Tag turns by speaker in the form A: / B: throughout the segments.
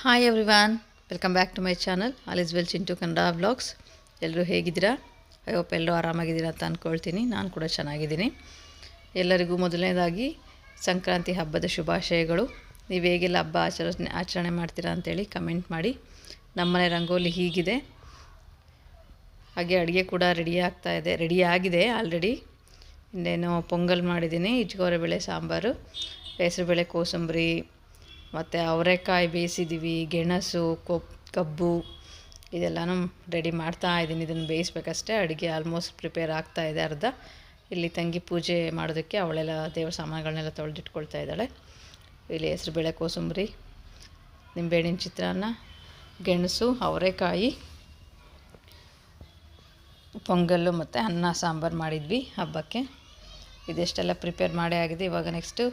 A: Hi everyone, welcome back to my channel all is well Chintu Kannada vlogs. ಎಲ್ಲರೂ ಹೇಗಿದ್ದೀರಾ? I hope ಎಲ್ಲರೂ ಆರಾಮಾಗಿದ್ದೀರಾ ಅಂತ ಅಂದ್ಕೊಳ್ತೀನಿ. ನಾನು ಕೂಡ ಚೆನ್ನಾಗಿದ್ದೀನಿ. ಎಲ್ಲರಿಗೂ ಮೊದಲನೇದಾಗಿ ಸಂಕ್ರಾಂತಿ ಹಬ್ಬದ ಶುಭಾಶಯಗಳು. ನೀವು ಹೇಗೆಲ್ಲ ಹಬ್ಬ ಆಚರಣೆ ಮಾಡ್ತೀರಾ ಅಂತೇಳಿ ಕಮೆಂಟ್ ಮಾಡಿ. ನಮ್ಮನೆ ರಂಗೋಲಿ ಹೀಗಿದೆ. ಹಾಗೆ ಅಡುಗೆ ಕೂಡ ರೆಡಿಯಾಗಿದೆ ಆಲ್ರೆಡಿ. ಇನ್ನೇನು ಪೊಂಗಲ್ ಮಾಡಿದ್ದೀನಿ, ಇಜ್ಗೋರೆಬೇಳೆ ಸಾಂಬಾರು, ಹೆಸರುಬೇಳೆ ಕೋಸಂಬರಿ, ಮತ್ತು ಅವರೆಕಾಯಿ ಬೇಯಿಸಿದ್ದೀವಿ, ಗೆಣಸು, ಕಬ್ಬು ಇದೆಲ್ಲನೂ ರೆಡಿ ಮಾಡ್ತಾ ಇದ್ದೀನಿ. ಇದನ್ನು ಬೇಯಿಸ್ಬೇಕಷ್ಟೇ. ಅಡುಗೆ ಆಲ್ಮೋಸ್ಟ್ ಪ್ರಿಪೇರ್ ಆಗ್ತಾಯಿದೆ ಅರ್ಧ. ಇಲ್ಲಿ ತಂಗಿ ಪೂಜೆ ಮಾಡೋದಕ್ಕೆ ಅವಳೆಲ್ಲ ದೇವ್ರ ಸಾಮಾನುಗಳನ್ನೆಲ್ಲ ತೊಳೆದಿಟ್ಕೊಳ್ತಾ ಇದ್ದಾಳೆ. ಇಲ್ಲಿ ಹೆಸರುಬೇಳೆ ಕೋಸಂಬರಿ, ನಿಂಬೆಹಣ್ಣಿನ ಚಿತ್ರಾನ್ನ, ಗೆಣಸು, ಅವರೆಕಾಯಿ, ಪೊಂಗಲ್ಲು ಮತ್ತು ಅನ್ನ ಸಾಂಬಾರು ಮಾಡಿದ್ವಿ ಹಬ್ಬಕ್ಕೆ. ಇದೆಷ್ಟೆಲ್ಲ ಪ್ರಿಪೇರ್ ಮಾಡೇ ಆಗಿದೆ. ಇವಾಗ ನೆಕ್ಸ್ಟು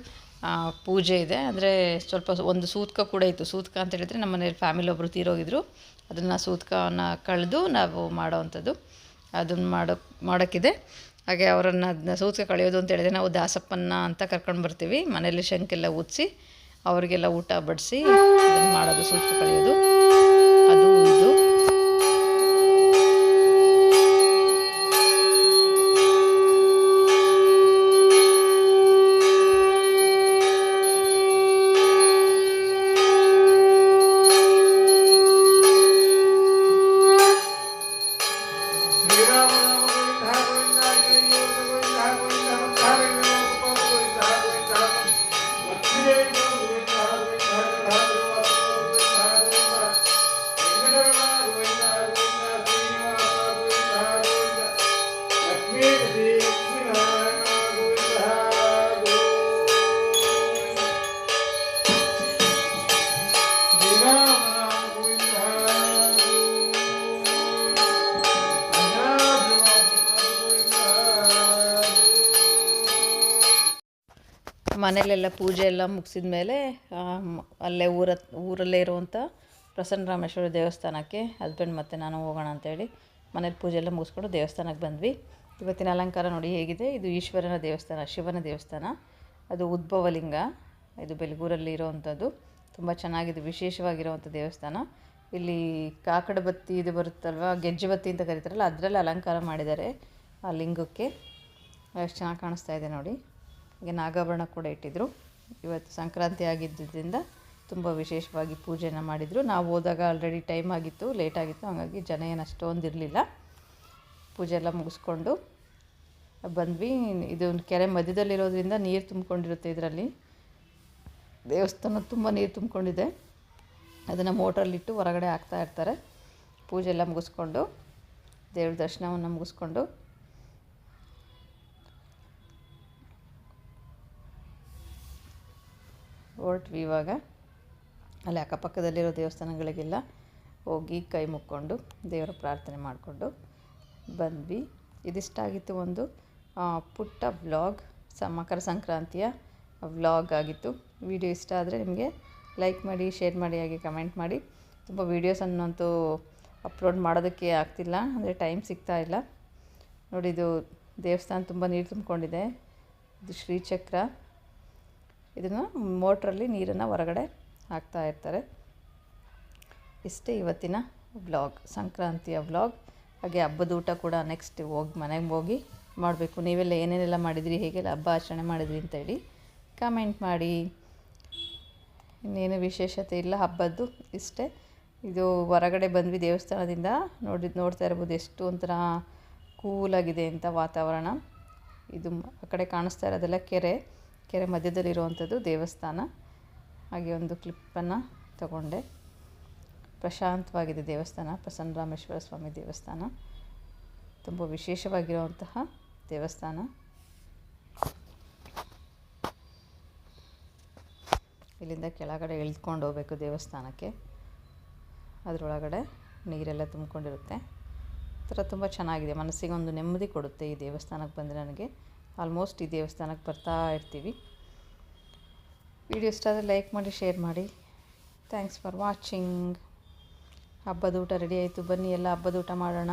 A: ಪೂಜೆ ಇದೆ. ಅಂದರೆ ಸ್ವಲ್ಪ ಒಂದು ಸೂತಕ ಕೂಡ ಇತ್ತು. ಸೂತಕ ಅಂತ ಹೇಳಿದರೆ ನಮ್ಮ ಮನೇಲಿ ಫ್ಯಾಮಿಲಿ ಒಬ್ಬರು ತೀರೋಗಿದ್ರು. ಅದನ್ನು ಸೂತಕವನ್ನು ಕಳೆದು ನಾವು ಮಾಡೋವಂಥದ್ದು. ಅದನ್ನು ಮಾಡೋಕ್ಕಿದೆ. ಹಾಗೆ ಅವರನ್ನು ಸೂತಕ ಕಳೆಯೋದು ಅಂತ ಹೇಳಿದರೆ ನಾವು ದಾಸಪ್ಪನ ಅಂತ ಕರ್ಕೊಂಡು ಬರ್ತೀವಿ. ಮನೇಲಿ ಶಂಖೆಲ್ಲ ಊದಿಸಿ ಅವರಿಗೆಲ್ಲ ಊಟ ಬಡಿಸಿ ಅದನ್ನು ಮಾಡೋದು, ಸೂತಕ ಕಳೆಯೋದು. ಅದು ಇದು ಮನೆಯಲ್ಲೆಲ್ಲ ಪೂಜೆ ಎಲ್ಲ ಮುಗಿಸಿದ ಮೇಲೆ ಅಲ್ಲೇ ಊರಲ್ಲೇ ಇರುವಂಥ ಪ್ರಸನ್ನರಾಮೇಶ್ವರ ದೇವಸ್ಥಾನಕ್ಕೆ ಹಸ್ಬೆಂಡ್ ಮತ್ತು ನಾನು ಹೋಗೋಣ ಅಂತೇಳಿ ಮನೇಲಿ ಪೂಜೆ ಎಲ್ಲ ಮುಗಿಸ್ಕೊಂಡು ದೇವಸ್ಥಾನಕ್ಕೆ ಬಂದ್ವಿ. ಇವತ್ತಿನ ಅಲಂಕಾರ ನೋಡಿ ಹೇಗಿದೆ. ಇದು ಈಶ್ವರನ ದೇವಸ್ಥಾನ, ಶಿವನ ದೇವಸ್ಥಾನ. ಅದು ಉದ್ಭವಲಿಂಗ. ಇದು ಬೆಲಗೂರಲ್ಲಿ ಇರೋವಂಥದ್ದು. ತುಂಬ ಚೆನ್ನಾಗಿದೆ, ವಿಶೇಷವಾಗಿರುವಂಥ ದೇವಸ್ಥಾನ. ಇಲ್ಲಿ ಕಾಕಡ ಬತ್ತಿ ಇದು ಬರುತ್ತಲ್ವ, ಗೆಜ್ಜೆ ಬತ್ತಿ ಅಂತ ಕರೀತಾರಲ್ಲ, ಅದರಲ್ಲಿ ಅಲಂಕಾರ ಮಾಡಿದ್ದಾರೆ ಆ ಲಿಂಗಕ್ಕೆ. ಎಷ್ಟು ಚೆನ್ನಾಗಿ ಕಾಣಿಸ್ತಾ ಇದೆ ನೋಡಿ. ಹಾಗೆ ನಾಗಾಭರಣ ಕೂಡ ಇಟ್ಟಿದ್ದರು. ಇವತ್ತು ಸಂಕ್ರಾಂತಿ ಆಗಿದ್ದರಿಂದ ತುಂಬ ವಿಶೇಷವಾಗಿ ಪೂಜೆನ ಮಾಡಿದರು. ನಾವು ಹೋದಾಗ ಆಲ್ರೆಡಿ ಟೈಮ್ ಆಗಿತ್ತು, ಲೇಟ್ ಆಗಿತ್ತು. ಹಾಗಾಗಿ ಜನ ಏನು ಅಷ್ಟೊಂದು ಇರಲಿಲ್ಲ. ಪೂಜೆ ಎಲ್ಲ ಮುಗಿಸ್ಕೊಂಡು ಬಂದ್ವಿ. ಇದು ಕೆರೆ ಮಧ್ಯದಲ್ಲಿರೋದ್ರಿಂದ ನೀರು ತುಂಬಿಕೊಂಡಿರುತ್ತೆ. ಇದರಲ್ಲಿ ದೇವಸ್ಥಾನ ತುಂಬ ನೀರು ತುಂಬಿಕೊಂಡಿದೆ. ಅದನ್ನು ಮೋಟ್ರಲ್ಲಿಟ್ಟು ಹೊರಗಡೆ ಹಾಕ್ತಾ ಇರ್ತಾರೆ. ಪೂಜೆ ಎಲ್ಲ ಮುಗಿಸ್ಕೊಂಡು ದೇವ್ರ ದರ್ಶನವನ್ನು ಮುಗಿಸ್ಕೊಂಡು ಹೊರಟ್ವಿ. ಇವಾಗ ಅಲ್ಲಿ ಅಕ್ಕಪಕ್ಕದಲ್ಲಿರೋ ದೇವಸ್ಥಾನಗಳಿಗೆಲ್ಲ ಹೋಗಿ ಕೈ ಮುಕ್ಕೊಂಡು ದೇವರ ಪ್ರಾರ್ಥನೆ ಮಾಡಿಕೊಂಡು ಬಂದ್ವಿ. ಇದಿಷ್ಟಾಗಿತ್ತು ಒಂದು ಪುಟ್ಟ ವ್ಲಾಗ್, ಮಕರ ಸಂಕ್ರಾಂತಿಯ ವ್ಲಾಗ್ ಆಗಿತ್ತು. ವಿಡಿಯೋ ಇಷ್ಟ ಆದರೆ ನಿಮಗೆ ಲೈಕ್ ಮಾಡಿ, ಶೇರ್ ಮಾಡಿ, ಹಾಗೆ ಕಮೆಂಟ್ ಮಾಡಿ. ತುಂಬ ವೀಡಿಯೋಸನ್ನಂತೂ ಅಪ್ಲೋಡ್ ಮಾಡೋದಕ್ಕೆ ಆಗ್ತಿಲ್ಲ, ಅಂದರೆ ಟೈಮ್ ಸಿಗ್ತಾ ಇಲ್ಲ. ನೋಡಿ, ಇದು ದೇವಸ್ಥಾನ ತುಂಬ ನೀರು ತುಂಬಿಕೊಂಡಿದೆ. ಇದು ಶ್ರೀಚಕ್ರ. ಇದನ್ನು ಮೋಟ್ರಲ್ಲಿ ನೀರನ್ನು ಹೊರಗಡೆ ಹಾಕ್ತಾ ಇರ್ತಾರೆ. ಇಷ್ಟೇ ಇವತ್ತಿನ ವ್ಲಾಗ್, ಸಂಕ್ರಾಂತಿಯ ವ್ಲಾಗ್. ಹಾಗೆ ಹಬ್ಬದ ಊಟ ಕೂಡ ನೆಕ್ಸ್ಟ್ ಮನೆಗೆ ಹೋಗಿ ಮಾಡಬೇಕು. ನೀವೆಲ್ಲ ಏನೇನೆಲ್ಲ ಮಾಡಿದಿರಿ, ಹೇಗೆಲ್ಲ ಹಬ್ಬ ಆಚರಣೆ ಮಾಡಿದ್ರಿ ಅಂತೇಳಿ ಕಮೆಂಟ್ ಮಾಡಿ. ಇನ್ನೇನು ವಿಶೇಷತೆ ಇಲ್ಲ ಹಬ್ಬದ್ದು, ಇಷ್ಟೇ. ಇದು ಹೊರಗಡೆ ಬಂದ್ವಿ ದೇವಸ್ಥಾನದಿಂದ. ನೋಡ್ತಾ ಇರ್ಬೋದು ಎಷ್ಟು ಒಂಥರ ಕೂಲಾಗಿದೆ ಅಂತ ವಾತಾವರಣ. ಇದು ಆ ಕಡೆ ಕಾಣಿಸ್ತಾ ಇರೋದೆಲ್ಲ ಕೆರೆ ಮಧ್ಯದಲ್ಲಿರುವಂಥದ್ದು ದೇವಸ್ಥಾನ. ಹಾಗೆ ಒಂದು ಕ್ಲಿಪ್ಪನ್ನು ತಗೊಂಡೆ. ಪ್ರಶಾಂತವಾಗಿದೆ ದೇವಸ್ಥಾನ, ಪ್ರಸನ್ನರಾಮೇಶ್ವರ ಸ್ವಾಮಿ ದೇವಸ್ಥಾನ. ತುಂಬ ವಿಶೇಷವಾಗಿರುವಂತಹ ದೇವಸ್ಥಾನ. ಇಲ್ಲಿಂದ ಕೆಳಗಡೆ ಇಳಿದುಕೊಂಡು ಹೋಗಬೇಕು ದೇವಸ್ಥಾನಕ್ಕೆ. ಅದರೊಳಗಡೆ ನೀರೆಲ್ಲ ತುಂಬಿಕೊಂಡಿರುತ್ತೆ. ಥರ ತುಂಬ ಚೆನ್ನಾಗಿದೆ, ಮನಸ್ಸಿಗೆ ಒಂದು ನೆಮ್ಮದಿ ಕೊಡುತ್ತೆ ಈ ದೇವಸ್ಥಾನಕ್ಕೆ ಬಂದರೆ. ನನಗೆ ಆಲ್ಮೋಸ್ಟ್ ಈ ದೇವಸ್ಥಾನಕ್ಕೆ ಬರ್ತಾ ಇರ್ತೀವಿ. ವಿಡಿಯೋ ಇಷ್ಟ ಆದರೆ ಲೈಕ್ ಮಾಡಿ, ಶೇರ್ ಮಾಡಿ. Thanks for watching. ಹಬ್ಬದ ಊಟ ರೆಡಿ ಆಯಿತು. ಬನ್ನಿ ಎಲ್ಲ ಹಬ್ಬದ ಊಟ ಮಾಡೋಣ.